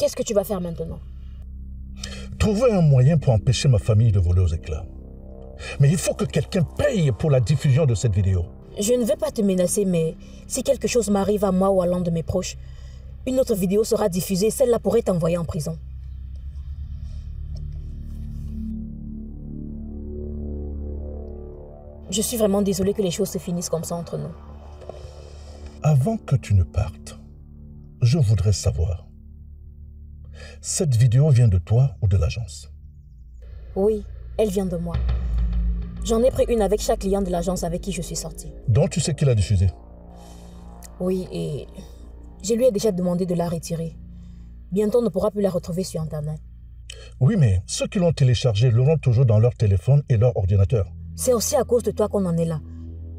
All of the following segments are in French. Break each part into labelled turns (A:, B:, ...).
A: qu'est-ce que tu vas faire maintenant?
B: Trouver un moyen pour empêcher ma famille de voler aux éclats. Mais il faut que quelqu'un paye pour la diffusion de cette vidéo.
A: Je ne vais pas te menacer, mais si quelque chose m'arrive à moi ou à l'un de mes proches, une autre vidéo sera diffusée, celle-là pourrait t'envoyer en prison. Je suis vraiment désolée que les choses se finissent comme ça entre nous.
B: Avant que tu ne partes, je voudrais savoir, cette vidéo vient de toi ou de l'agence?
A: Oui, elle vient de moi. J'en ai pris une avec chaque client de l'agence avec qui je suis sortie.
B: Donc tu sais qui l'a diffusée?
A: Oui, et je lui ai déjà demandé de la retirer. Bientôt, on ne pourra plus la retrouver sur Internet.
B: Oui, mais ceux qui l'ont téléchargée l'auront toujours dans leur téléphone et leur ordinateur.
A: C'est aussi à cause de toi qu'on en est là.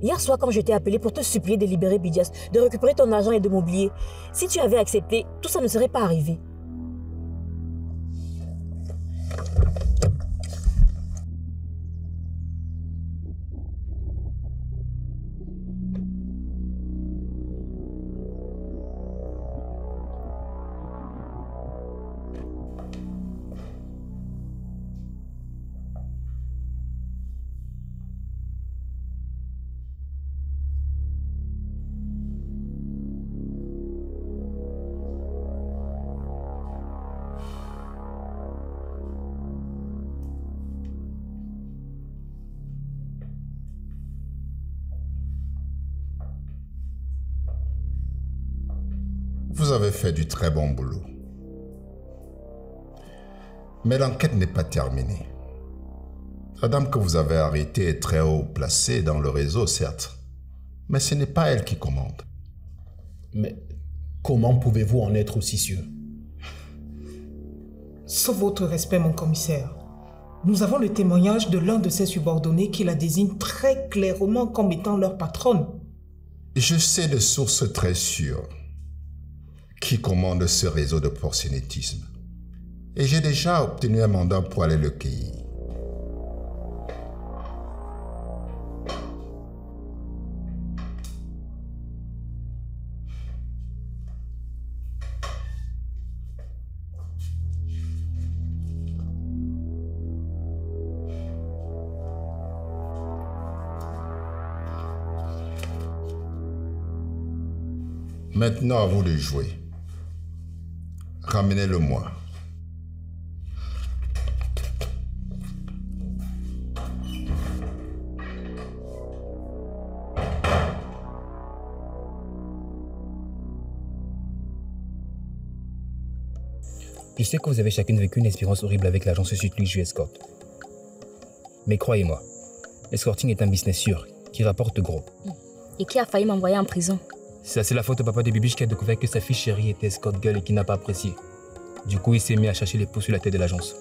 A: Hier soir, quand je t'ai appelé pour te supplier de libérer Bidias, de récupérer ton argent et de m'oublier, si tu avais accepté, tout ça ne serait pas arrivé.
C: Vous avez fait du très bon boulot. Mais l'enquête n'est pas terminée. La dame que vous avez arrêtée est très haut placée dans le réseau, certes. Mais ce n'est pas elle qui commande.
D: Mais comment pouvez-vous en être aussi sûr?
E: Sauf votre respect, mon commissaire. Nous avons le témoignage de l'un de ses subordonnés qui la désigne très clairement comme étant leur patronne.
C: Je sais de sources très sûres qui commande ce réseau de proxénétisme. Et j'ai déjà obtenu un mandat pour aller le cueillir. Maintenant, à vous de jouer. Ramenez-le-moi.
F: Je sais que vous avez chacune vécu une expérience horrible avec l'agence Sud-Luge Escort. Mais croyez-moi, l'escorting est un business sûr, qui rapporte gros.
A: Et qui a failli m'envoyer en prison?
F: C'est la faute de papa de Bibiche qui a découvert que sa fille chérie était escort girl et qui n'a pas apprécié. Du coup, il s'est mis à chercher les poux sur la tête de l'agence.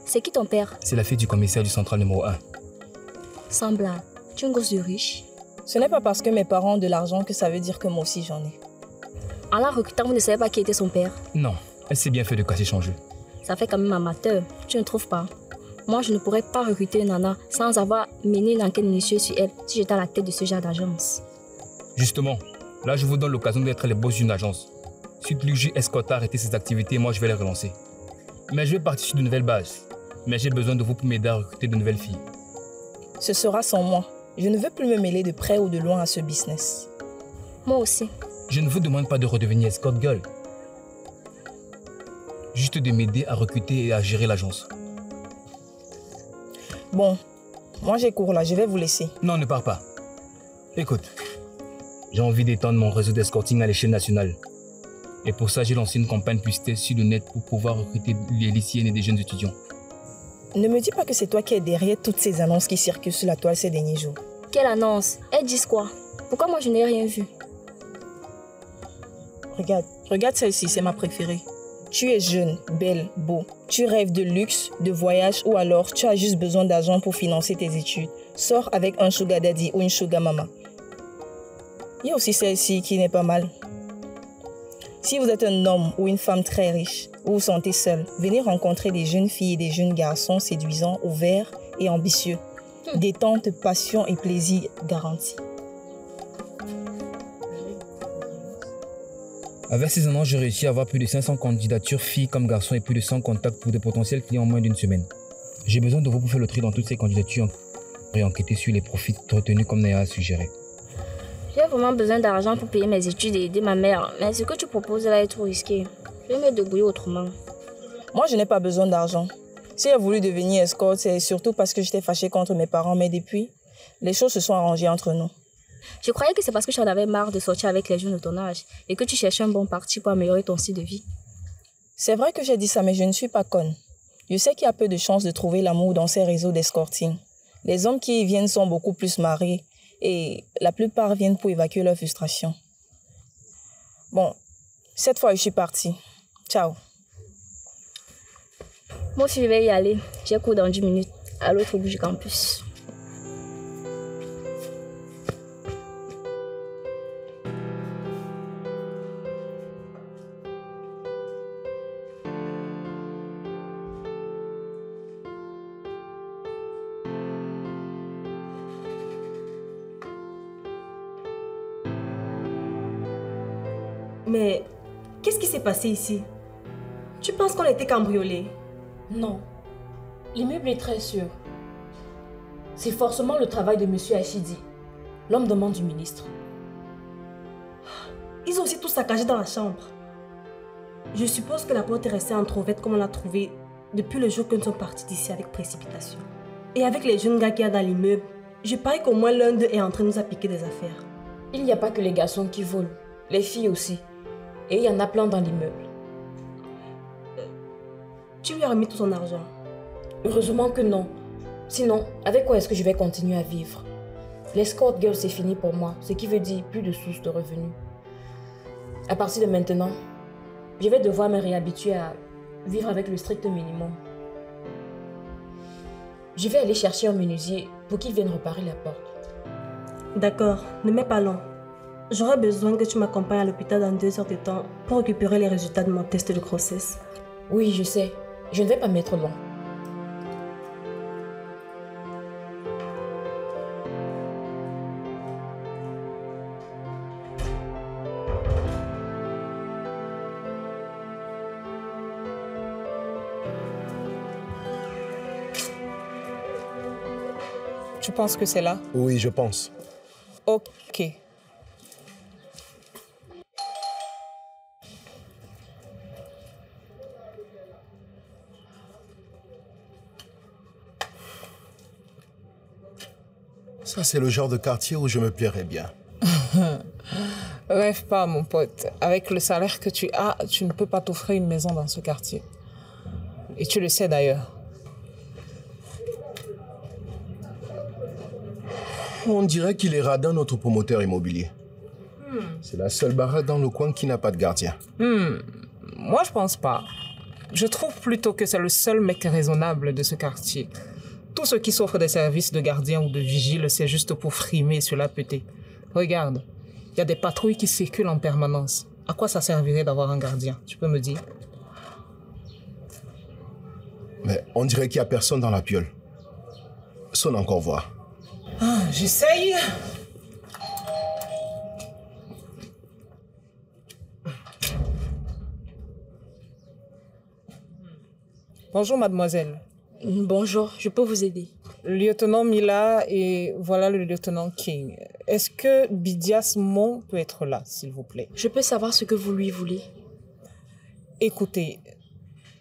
A: C'est qui ton père?
F: C'est la fille du commissaire du central numéro 1.
A: Semblable. Tu es un gosse de riche.
G: Ce n'est pas parce que mes parents ont de l'argent que ça veut dire que moi aussi j'en ai.
A: En la recrutant, vous ne savez pas qui était son père?
F: Non, elle s'est bien fait de cacher son jeu.
A: Ça fait quand même amateur, tu ne trouves pas? Moi, je ne pourrais pas recruter une nana sans avoir mené une enquête minutieuse sur elle si j'étais à la tête de ce genre d'agence.
F: Justement, là je vous donne l'occasion d'être les boss d'une agence. Sud-Luge Escort a arrêté ses activités et moi je vais les relancer. Mais je vais partir sur de nouvelles bases. Mais j'ai besoin de vous pour m'aider à recruter de nouvelles filles.
G: Ce sera sans moi. Je ne veux plus me mêler de près ou de loin à ce business.
A: Moi aussi.
F: Je ne vous demande pas de redevenir escort girl. Juste de m'aider à recruter et à gérer l'agence.
G: Bon, moi j'ai cours là, je vais vous laisser.
F: Non, ne pars pas. Écoute, j'ai envie d'étendre mon réseau d'escorting à l'échelle nationale. Et pour ça, j'ai lancé une campagne publicitaire sur le net pour pouvoir recruter les lycéennes et des jeunes étudiants.
G: Ne me dis pas que c'est toi qui es derrière toutes ces annonces qui circulent sur la toile ces derniers jours.
A: Quelle annonce? Elles disent quoi? Pourquoi moi je n'ai rien vu?
G: Regarde celle-ci, c'est ma préférée. Tu es jeune, belle, beau. Tu rêves de luxe, de voyage ou alors tu as juste besoin d'argent pour financer tes études. Sors avec un sugar daddy ou une sugar mama. Il y a aussi celle-ci qui n'est pas mal. Si vous êtes un homme ou une femme très riche, ou vous sentez seul, venez rencontrer des jeunes filles et des jeunes garçons séduisants, ouverts et ambitieux. Détente, passion et plaisir garantis.
F: Avec ces annonces, j'ai réussi à avoir plus de 500 candidatures, filles comme garçons, et plus de 100 contacts pour de potentiels clients en moins d'une semaine. J'ai besoin de vous pour faire le tri dans toutes ces candidatures et enquêter sur les profits retenus comme Naya a suggéré.
H: J'ai vraiment besoin d'argent pour payer mes études et aider ma mère, mais ce que tu proposes là est trop risqué. Je vais me débrouiller autrement.
G: Moi, je n'ai pas besoin d'argent. Si j'ai voulu devenir escorte, c'est surtout parce que j'étais fâchée contre mes parents, mais depuis, les choses se sont arrangées entre nous.
H: Je croyais que c'est parce que tu en avais marre de sortir avec les jeunes de ton âge et que tu cherchais un bon parti pour améliorer ton style de vie.
G: C'est vrai que j'ai dit ça, mais je ne suis pas conne. Je sais qu'il y a peu de chances de trouver l'amour dans ces réseaux d'escorting. Les hommes qui y viennent sont beaucoup plus mariés et la plupart viennent pour évacuer leur frustration. Bon, cette fois, je suis partie. Ciao.
H: Moi aussi, je vais y aller. J'ai cours dans 10 minutes à l'autre bout du campus.
I: Mais qu'est-ce qui s'est passé ici? Tu penses qu'on a été cambriolé?
A: Non. L'immeuble est très sûr. C'est forcément le travail de M. Achidi, l'homme de main du ministre.
I: Ils ont aussi tout saccagé dans la chambre. Je suppose que la porte est restée entrouverte comme on l'a trouvée depuis le jour que nous sommes partis d'ici avec précipitation. Et avec les jeunes gars qu'il y a dans l'immeuble, je parie qu'au moins l'un d'eux est en train de nous appliquer des affaires.
A: Il n'y a pas que les garçons qui volent, les filles aussi. Et il y en a plein dans l'immeuble.
I: Tu lui as remis tout son argent?
A: Heureusement que non. Sinon, avec quoi est-ce que je vais continuer à vivre? L'escort girl, c'est fini pour moi, ce qui veut dire plus de sources de revenus. À partir de maintenant, je vais devoir me réhabituer à vivre avec le strict minimum. Je vais aller chercher un menuisier pour qu'il vienne réparer la porte.
I: D'accord, ne mets pas long. J'aurai besoin que tu m'accompagnes à l'hôpital dans 2 heures de temps pour récupérer les résultats de mon test de grossesse.
A: Oui, je sais. Je ne vais pas mettre long.
E: Tu penses que c'est là?
D: Oui, je pense.
E: Ok.
D: Ça, c'est le genre de quartier où je me plairais bien.
E: Rêve pas, mon pote. Avec le salaire que tu as, tu ne peux pas t'offrir une maison dans ce quartier. Et tu le sais d'ailleurs.
D: On dirait qu'il est radin, notre promoteur immobilier. C'est la seule baraque dans le coin qui n'a pas de gardien.
E: Moi, je pense pas. Je trouve plutôt que c'est le seul mec raisonnable de ce quartier. Tous ceux qui s'offrent des services de gardien ou de vigile, c'est juste pour frimer sur la pété. Regarde, il y a des patrouilles qui circulent en permanence. À quoi ça servirait d'avoir un gardien? Tu peux me dire?
D: Mais on dirait qu'il n'y a personne dans la piole. Sonne encore voir.
E: Ah, j'essaye. Bonjour, mademoiselle.
A: Bonjour, je peux vous aider?
E: Lieutenant Mila et voilà le lieutenant King. Est-ce que Bidias Mon peut être là, s'il vous plaît?
A: Je peux savoir ce que vous lui voulez?
E: Écoutez,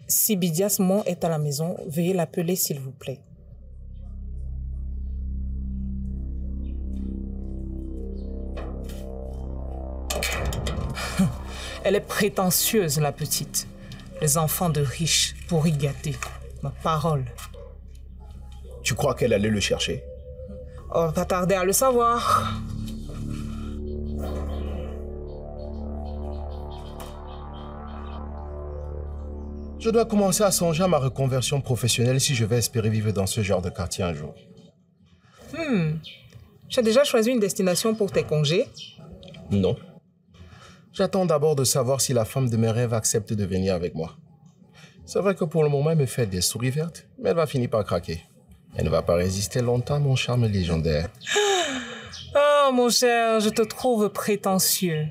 E: si Bidias Mon est à la maison, veuillez l'appeler, s'il vous plaît. Elle est prétentieuse, la petite. Les enfants de riches, pour y gâter. Ma parole.
D: Tu crois qu'elle allait le chercher?
E: On va tarder à le savoir.
D: Je dois commencer à songer à ma reconversion professionnelle si je vais espérer vivre dans ce genre de quartier un jour.
E: Tu as déjà choisi une destination pour tes congés?
D: Non. J'attends d'abord de savoir si la femme de mes rêves accepte de venir avec moi. C'est vrai que pour le moment, elle me fait des souris vertes, mais elle va finir par craquer. Elle ne va pas résister longtemps à mon charme légendaire.
E: Oh, mon cher, je te trouve prétentieux.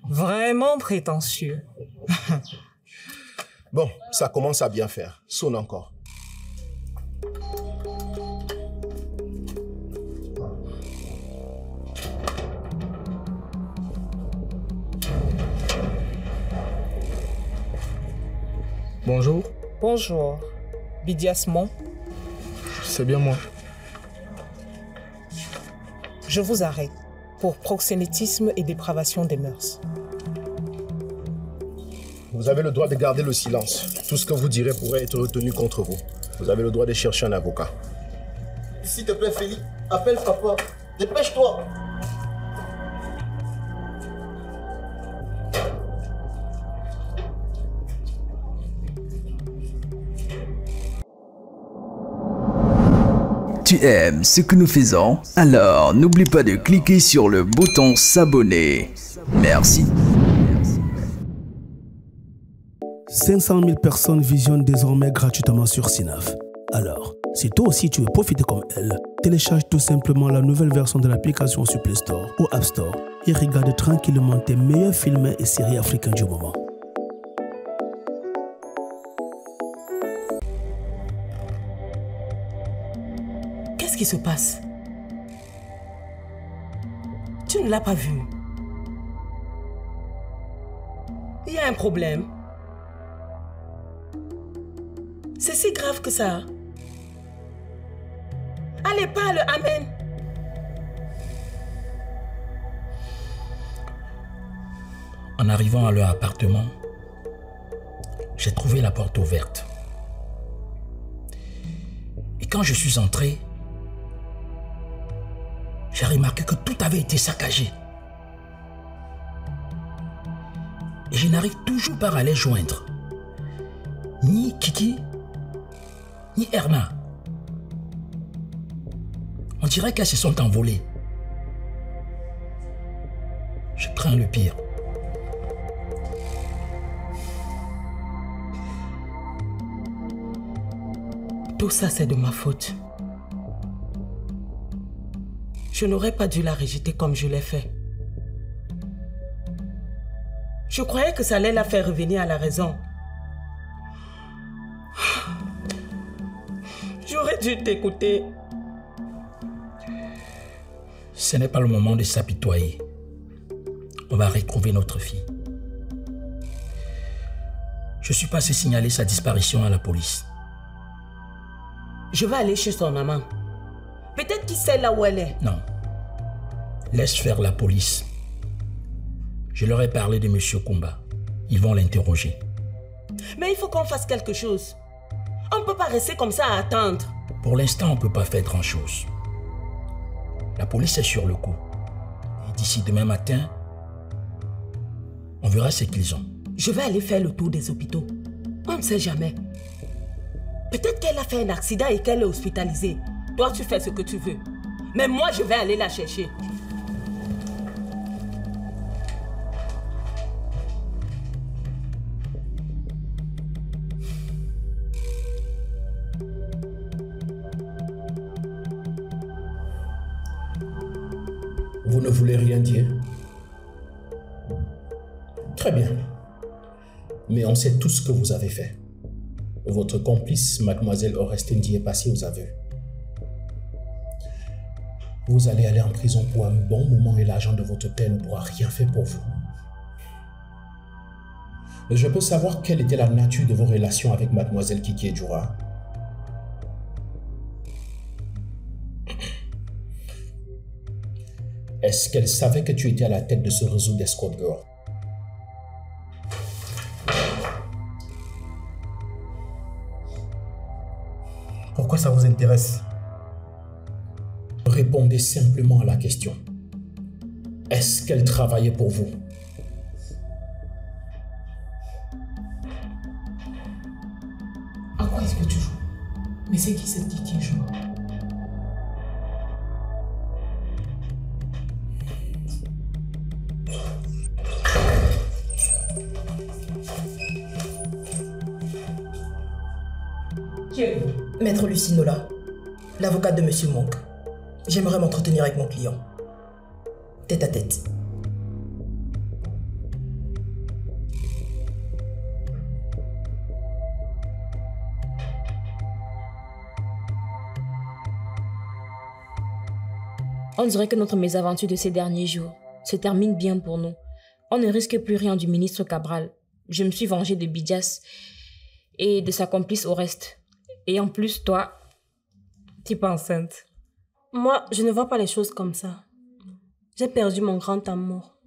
E: Vraiment prétentieux.
D: Bon, ça commence à bien faire. Sonne encore.
J: Bonjour.
E: Bonjour. Bidiasmon.
J: C'est bien moi.
E: Je vous arrête pour proxénétisme et dépravation des mœurs.
D: Vous avez le droit de garder le silence. Tout ce que vous direz pourrait être retenu contre vous. Vous avez le droit de chercher un avocat.
K: S'il te plaît, Félix, appelle papa. Dépêche-toi.
L: Tu aimes ce que nous faisons? Alors n'oublie pas de cliquer sur le bouton s'abonner. Merci.
M: 500 000 personnes visionnent désormais gratuitement sur Synapse. Alors, si toi aussi tu veux profiter comme elle, télécharge tout simplement la nouvelle version de l'application sur Play Store ou App Store et regarde tranquillement tes meilleurs films et séries africains du moment.
I: Qu'est-ce qui se passe? Tu ne l'as pas vu. Il y a un problème. C'est si grave que ça. Allez, parle, amen.
N: En arrivant à leur appartement, j'ai trouvé la porte ouverte. Et quand je suis entré, j'ai remarqué que tout avait été saccagé. Et je n'arrive toujours pas à les joindre. Ni Kiki, ni Erna. On dirait qu'elles se sont envolées. Je crains le pire.
I: Tout ça, c'est de ma faute. Je n'aurais pas dû la rejeter comme je l'ai fait. Je croyais que ça allait la faire revenir à la raison. J'aurais dû t'écouter.
N: Ce n'est pas le moment de s'apitoyer. On va retrouver notre fille. Je suis passé signaler sa disparition à la police.
I: Je vais aller chez son maman. Peut-être qu'il sait là où elle est.
N: Non. Laisse faire la police. Je leur ai parlé de M. Kumba. Ils vont l'interroger.
I: Mais il faut qu'on fasse quelque chose. On ne peut pas rester comme ça à attendre.
N: Pour l'instant, on ne peut pas faire grand-chose. La police est sur le coup. Et d'ici demain matin, on verra ce qu'ils ont.
I: Je vais aller faire le tour des hôpitaux. On ne sait jamais. Peut-être qu'elle a fait un accident et qu'elle est hospitalisée. Toi, tu fais ce que tu veux. Mais moi, je vais aller la chercher.
N: Vous ne voulez rien dire? Très bien. Mais on sait tout ce que vous avez fait. Votre complice, mademoiselle Orestendie, est passée aux aveux. Vous allez aller en prison pour un bon moment et l'agent de votre père ne pourra rien faire pour vous. Je peux savoir quelle était la nature de vos relations avec mademoiselle Kiki Edjoura? Est-ce qu'elle savait que tu étais à la tête de ce réseau d'escort girl?
J: Pourquoi ça vous intéresse?
N: Répondez simplement à la question. Est-ce qu'elle travaillait pour vous?
I: À quoi est-ce que tu joues? Mais c'est qui cette qui joue?
O: Maître Lucinola, l'avocate de Monsieur Monk. J'aimerais m'entretenir avec mon client. Tête à tête.
A: On dirait que notre mésaventure de ces derniers jours se termine bien pour nous. On ne risque plus rien du ministre Cabral. Je me suis vengée de Bidias et de sa complice Oreste. Et en plus, toi, tu es pas enceinte.
I: Moi, je ne vois pas les choses comme ça. J'ai perdu mon grand amour.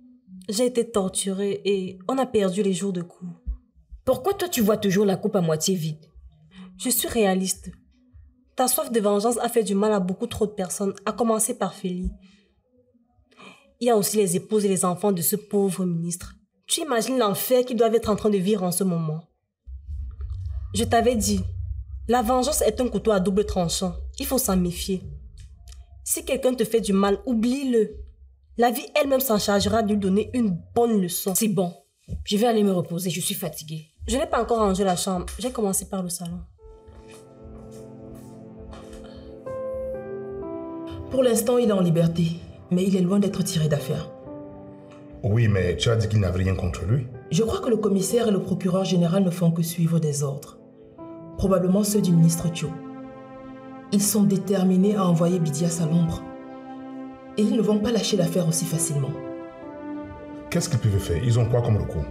I: J'ai été torturée et on a perdu les jours de coups.
A: Pourquoi toi tu vois toujours la coupe à moitié vide?
I: Je suis réaliste. Ta soif de vengeance a fait du mal à beaucoup trop de personnes, à commencer par Feli. Il y a aussi les épouses et les enfants de ce pauvre ministre. Tu imagines l'enfer qu'ils doivent être en train de vivre en ce moment. Je t'avais dit, la vengeance est un couteau à double tranchant. Il faut s'en méfier. Si quelqu'un te fait du mal, oublie-le. La vie elle-même s'en chargera de lui donner une bonne leçon.
A: C'est bon. Je vais aller me reposer, je suis fatiguée.
I: Je n'ai pas encore rangé la chambre. J'ai commencé par le salon.
O: Pour l'instant, il est en liberté, mais il est loin d'être tiré d'affaire.
J: Oui, mais tu as dit qu'il n'avait rien contre lui.
O: Je crois que le commissaire et le procureur général ne font que suivre des ordres. Probablement ceux du ministre Thio. Ils sont déterminés à envoyer Bidias à l'ombre. Et ils ne vont pas lâcher l'affaire aussi facilement.
J: Qu'est-ce qu'ils peuvent faire? Ils ont quoi comme recours?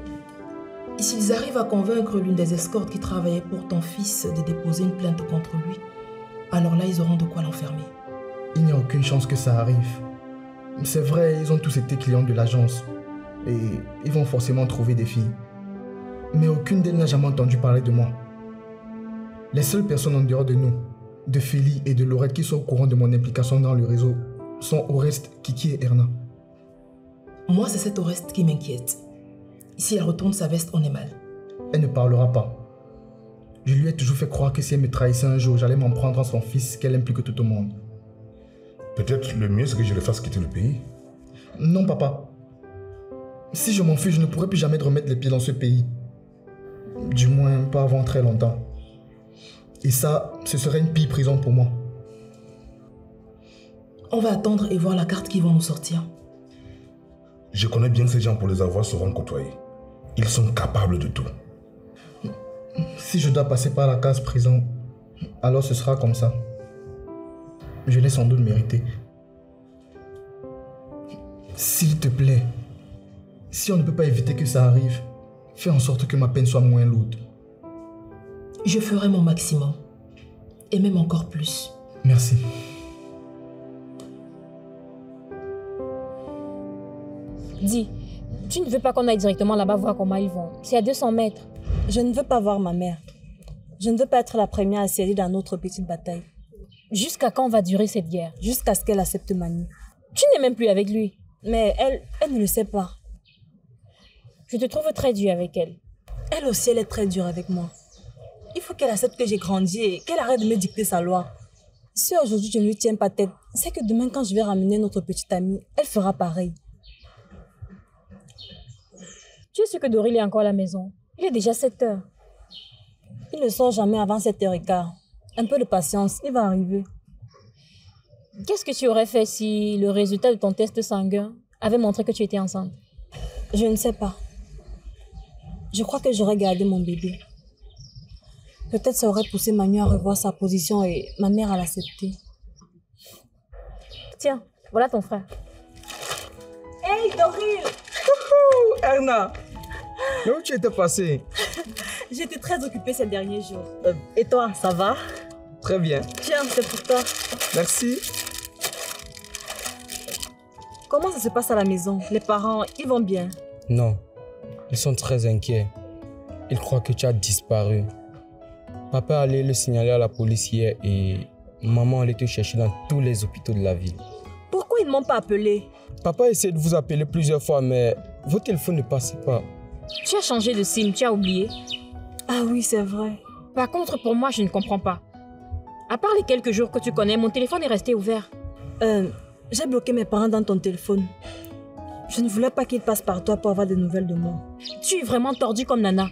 O: S'ils arrivent à convaincre l'une des escortes qui travaillait pour ton fils de déposer une plainte contre lui, alors là, ils auront de quoi l'enfermer.
J: Il n'y a aucune chance que ça arrive. C'est vrai, ils ont tous été clients de l'agence. Et ils vont forcément trouver des filles. Mais aucune d'elles n'a jamais entendu parler de moi. Les seules personnes en dehors de nous, de Feli et de Laurette qui sont au courant de mon implication dans le réseau, sont Oreste, Kiki et Erna.
O: Moi, c'est cette Oreste qui m'inquiète. Si elle retourne sa veste, on est mal.
J: Elle ne parlera pas. Je lui ai toujours fait croire que si elle me trahissait un jour, j'allais m'en prendre à son fils, qu'elle implique tout au monde. Peut-être le mieux, c'est que je le fasse quitter le pays. Non, papa. Si je m'enfuis, je ne pourrai plus jamais remettre les pieds dans ce pays. Du moins, pas avant très longtemps. Et ça, ce serait une pire prison pour moi.
O: On va attendre et voir la carte qu'ils vont nous sortir.
J: Je connais bien ces gens pour les avoir souvent côtoyés. Ils sont capables de tout. Si je dois passer par la case prison, alors ce sera comme ça. Je l'ai sans doute mérité. S'il te plaît, si on ne peut pas éviter que ça arrive, fais en sorte que ma peine soit moins lourde.
O: Je ferai mon maximum. Et même encore plus.
J: Merci.
A: Dis, tu ne veux pas qu'on aille directement là-bas voir comment ils vont? C'est à 200 mètres.
I: Je ne veux pas voir ma mère. Je ne veux pas être la première à céder dans notre petite bataille.
A: Jusqu'à quand va durer cette guerre?
I: Jusqu'à ce qu'elle accepte Manu.
A: Tu n'es même plus avec lui.
I: Mais elle ne le sait pas.
A: Je te trouve très dur avec elle.
I: Elle aussi, elle est très dure avec moi. Il faut qu'elle accepte que j'ai grandi et qu'elle arrête de me dicter sa loi. Si aujourd'hui je ne lui tiens pas tête, c'est que demain quand je vais ramener notre petite amie, elle fera pareil.
A: Tu es sûr que Doril est encore à la maison? Il est déjà 7 heures.
I: Il ne sort jamais avant 7h15. Un peu de patience, il va arriver.
A: Qu'est-ce que tu aurais fait si le résultat de ton test sanguin avait montré que tu étais enceinte?
I: Je ne sais pas. Je crois que j'aurais gardé mon bébé. Peut-être ça aurait poussé Manu à revoir sa position et ma mère à l'accepter.
A: Tiens, voilà ton frère.
I: Hey Doril!
D: Erna! Mais où tu étais passée?
I: J'étais très occupée ces derniers jours. Et toi, ça va?
D: Très bien.
I: Tiens, c'est pour toi.
D: Merci.
I: Comment ça se passe à la maison? Les parents, ils vont bien?
P: Non, ils sont très inquiets. Ils croient que tu as disparu. Papa est allé le signaler à la police hier et maman allait te chercher dans tous les hôpitaux de la ville.
I: Pourquoi ils ne m'ont pas appelé?
P: Papa a essayé de vous appeler plusieurs fois, mais vos téléphones ne passaient pas.
A: Tu as changé de SIM, tu as oublié.
I: Ah oui, c'est vrai.
A: Par contre, pour moi, je ne comprends pas. À part les quelques jours que tu connais, mon téléphone est resté ouvert.
I: J'ai bloqué mes parents dans ton téléphone. Je ne voulais pas qu'ils passent par toi pour avoir des nouvelles de moi.
A: Tu es vraiment tordu comme Nana.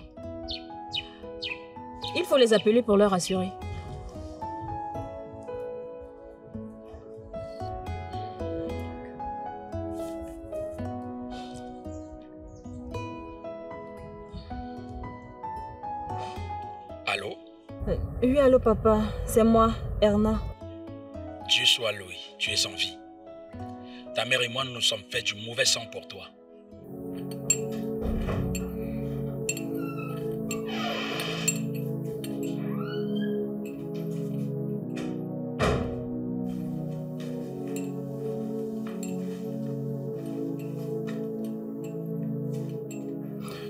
A: Il faut les appeler pour leur assurer.
N: Allô?
I: Oui, allô papa, c'est moi, Erna.
N: Dieu soit loué, tu es en vie. Ta mère et moi, nous nous sommes fait du mauvais sang pour toi.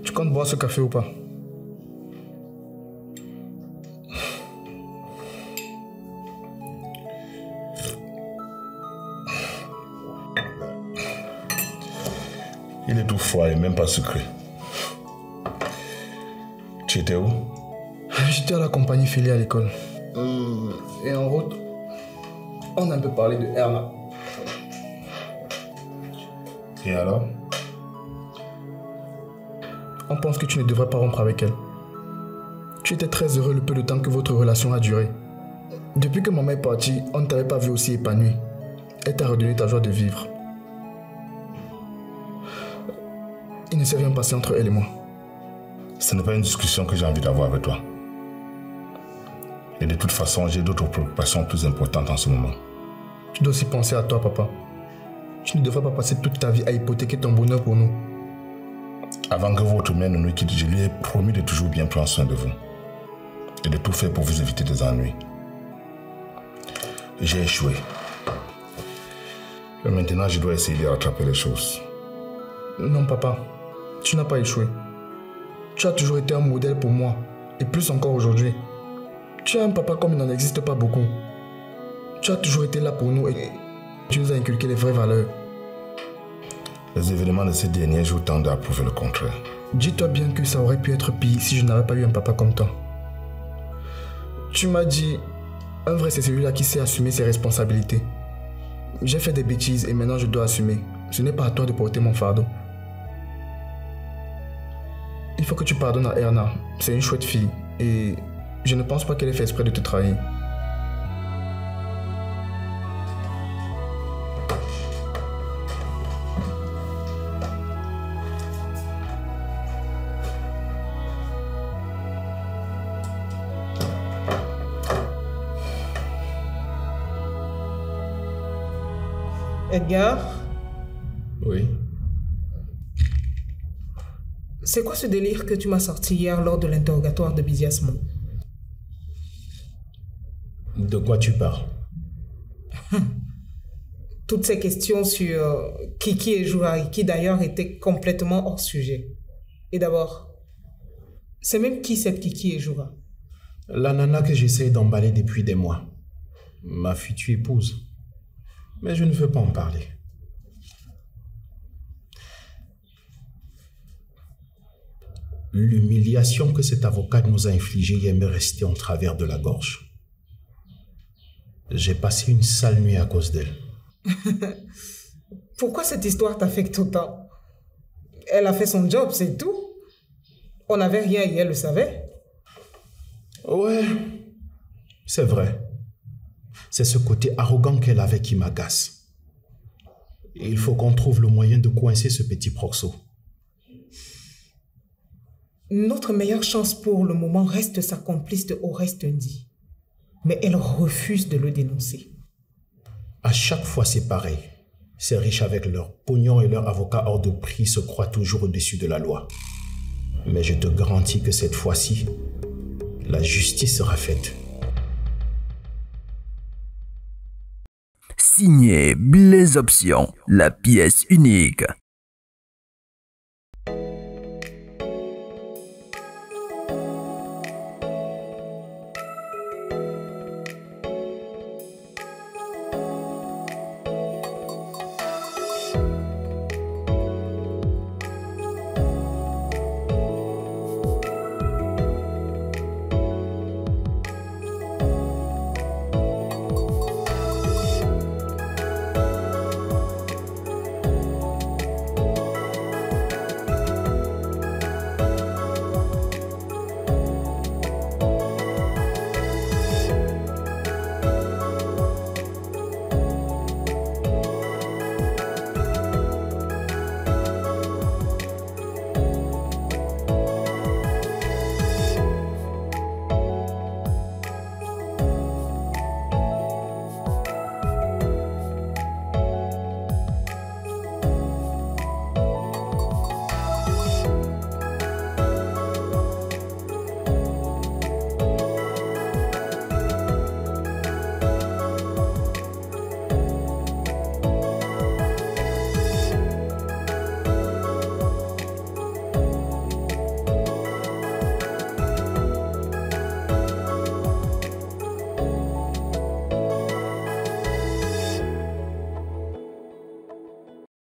J: Tu comptes boire ce café ou pas?
B: Il est tout froid et même pas sucré. Tu étais où?
J: J'étais à la compagnie Philly à l'école. Et en route, on a un peu parlé de Erna.
B: Et alors?
J: On pense que tu ne devrais pas rompre avec elle. Tu étais très heureux le peu de temps que votre relation a duré. Depuis que maman est partie, on ne t'avait pas vu aussi épanoui. Elle t'a redonné ta joie de vivre. Il ne s'est rien passé entre elle et moi.
B: Ce n'est pas une discussion que j'ai envie d'avoir avec toi. Et de toute façon, j'ai d'autres préoccupations plus importantes en ce moment.
J: Tu dois aussi penser à toi, papa. Tu ne devrais pas passer toute ta vie à hypothéquer ton bonheur pour nous.
B: Avant que votre mère ne nous quitte, je lui ai promis de toujours bien prendre soin de vous. Et de tout faire pour vous éviter des ennuis. J'ai échoué. Et maintenant, je dois essayer de rattraper les choses.
J: Non, papa. Tu n'as pas échoué. Tu as toujours été un modèle pour moi. Et plus encore aujourd'hui. Tu as un papa comme il n'en existe pas beaucoup. Tu as toujours été là pour nous et tu nous as inculqué les vraies valeurs.
B: Les événements de ces derniers jours tendent à prouver le contraire.
J: Dis-toi bien que ça aurait pu être pire si je n'avais pas eu un papa comme toi. Tu m'as dit, un vrai c'est celui-là qui sait assumer ses responsabilités. J'ai fait des bêtises et maintenant je dois assumer. Ce n'est pas à toi de porter mon fardeau. Il faut que tu pardonnes à Erna. C'est une chouette fille et je ne pense pas qu'elle ait fait exprès de te trahir.
E: Edgar?
D: Oui.
E: C'est quoi ce délire que tu m'as sorti hier lors de l'interrogatoire de Bidiasmo?
N: De quoi tu parles?
E: Toutes ces questions sur Kiki et Jouari, qui d'ailleurs étaient complètement hors sujet. Et d'abord, c'est même qui cette Kiki et Joura?
N: La nana que j'essaie d'emballer depuis des mois. Ma future épouse. Mais je ne veux pas en parler. L'humiliation que cet avocat nous a infligée hier m'est restée en travers de la gorge. J'ai passé une sale nuit à cause d'elle.
E: Pourquoi cette histoire t'affecte autant? Elle a fait son job, c'est tout. On n'avait rien et elle le savait.
N: Ouais, c'est vrai. C'est ce côté arrogant qu'elle avait qui m'agace. Et il faut qu'on trouve le moyen de coincer ce petit proxo.
E: Notre meilleure chance pour le moment reste sa complice de Oreste Ndi. Mais elle refuse de le dénoncer.
N: À chaque fois, c'est pareil. Ces riches avec leur pognon et leur avocat hors de prix se croient toujours au-dessus de la loi. Mais je te garantis que cette fois-ci, la justice sera faite.
L: Signé Blaise Option, la pièce unique.